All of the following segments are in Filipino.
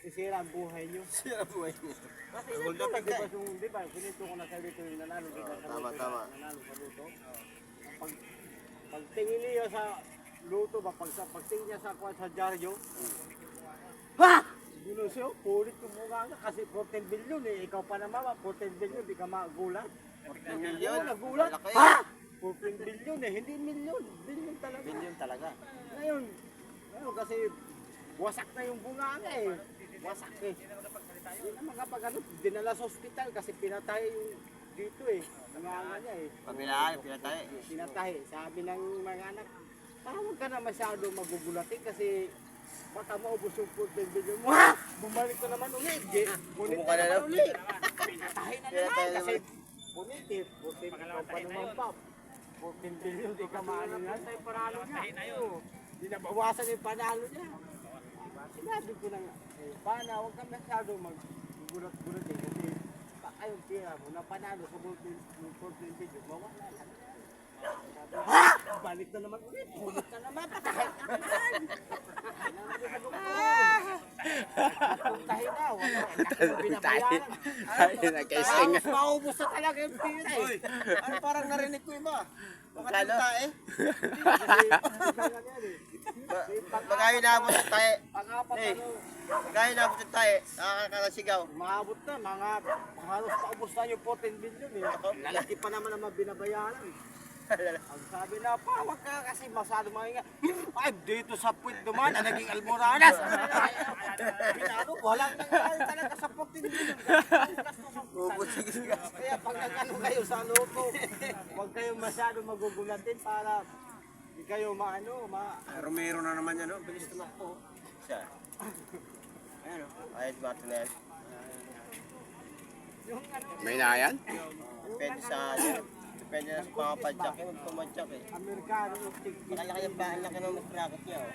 isira ang buhay nyo. Sira buhay niya. Kasi Hold ito, on, di ba, pinito ko na sa dito yung nanalo, di ba? Tama. Nanalo sa luto. Pag tingin niya sa luto ba, pagtingin niya sa dyaryo, ha! Binusyo, pulit yung mukha nga kasi 14 billion eh. Ikaw pa naman, 14 billion, di ka magulat. 14 billion? Nagulat. Malaki. Ha? 14 billion eh, hindi milyon. Billion talaga. Billion talaga. Ngayon kasi wasak na yung bunga nga eh. Wasak eh. Yun naman kapag ano, dinala sa ospital kasi pinatay yung dito eh. Nanganga niya eh. Pabilaan, pinatay. Pinatay. Sabi ng mga anak, huwag ka na masyado magugulatin kasi baka maubos yung 14 billion mo. Ha? Bumalik ko naman ulit. Ngunit Bumuka na lang. ulit. Pinatay na naman Pinatay kasi naman. ngunit eh. 14 pa naman pa. 14 billion, di ka maano nga sa yung panalo niya. Oo. Di nabawasan yung panalo niya. Sinabi ko na nga, pana, huwag ka masyado maggulat-gulat eh. Kasi ayong pira mo na panalo sa 14 billion, mawala lang. Ha? Balik na naman ulit. Ulit na naman. Patay na naman. Puntahin na. Wala. Binabayaran. Halos maubos na talaga yung pira eh. Ano parang narinig ko iba? Bakit yung tae? Bagay naabot yung tae. Pang-apat Eh. ano, Bagay naabot yung tae. Nakakasigaw. maabot na. Halos paubos na yung 14 billion eh. Lalaki pa naman naman binabayaran. Ang sabi na pa, wag ka kasi masyado mahinga. Ay, dito sa puwit naman, na naging almoranas. Binado, walang nangyari talaga sa 14 billion. Ubus yung gas. Kaya pag nagano kayo sa loko, huwag kayong masyado magugulatin para hindi kayo Romero na naman yan, no? Bilis tumakbo. Siya. Ayan, o. Ayos ba ito na yan? yung ano, May na yan? Depende sa yan. Depende na sa pakapadyak. Yung pumadyak eh. Amerikano, yung tigil. Makalaki yung bahan, laki ng mas bracket niya, oh.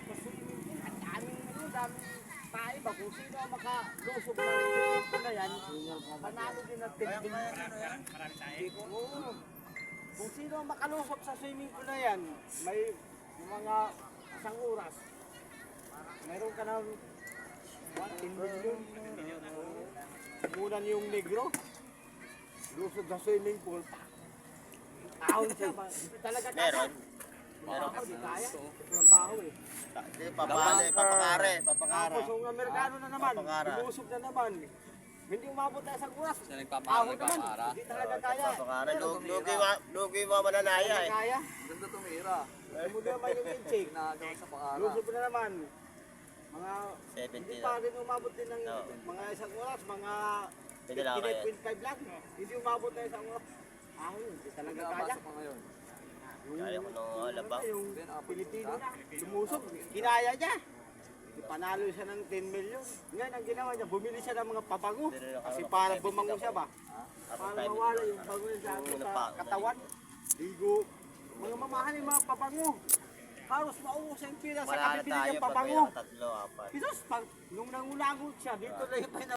Daming tayo ba kung sino ang makalusog ng ito na yan, panalo din ng 10 billion. Oo. Kung sino ang makalusog sa swimming pool na yan, may mga isang oras. Meron ka ng 10 billion. Munan yung negro. Lusog sa swimming pool. Ahon siya ba? Talaga Meron. Meron. Di kaya. Sobrang baho eh. Papakare. Tapos yung Amerikano na naman, Papangara. umusog na naman. Hindi umabot na isang oras. Siya Ahon naman, hindi talaga kaya. Papakare. Lugi mo mananaya eh. Kaya. Ganda tumira. Muli naman yung incheck. Ginagawa sa pakara. Lusog na naman. Mga, 70 hindi na. pa rin umabot din ng Oo. mga isang oras, mga Pwede lang kaya. 15.5 lang. Hindi umabot na isang oras. Ahon, hindi talaga kaya. Nagpapasok ko ngayon. Kaya ko nung labang. Yung Pilipino na, lumusog, kinaya niya. Panalo siya ng 10 million. Ngayon ang ginawa niya, bumili siya ng mga pabango. Kasi para bumango siya ba? Para mawala yung bango niya sa katawan. Ligo. Mga mamahal yung mga pabango. Halos maubos ang pira sa Wala na kabibili tayo ng pag pabango. may tatlo, apat. Pisos, nung nangulangot siya, dito na yung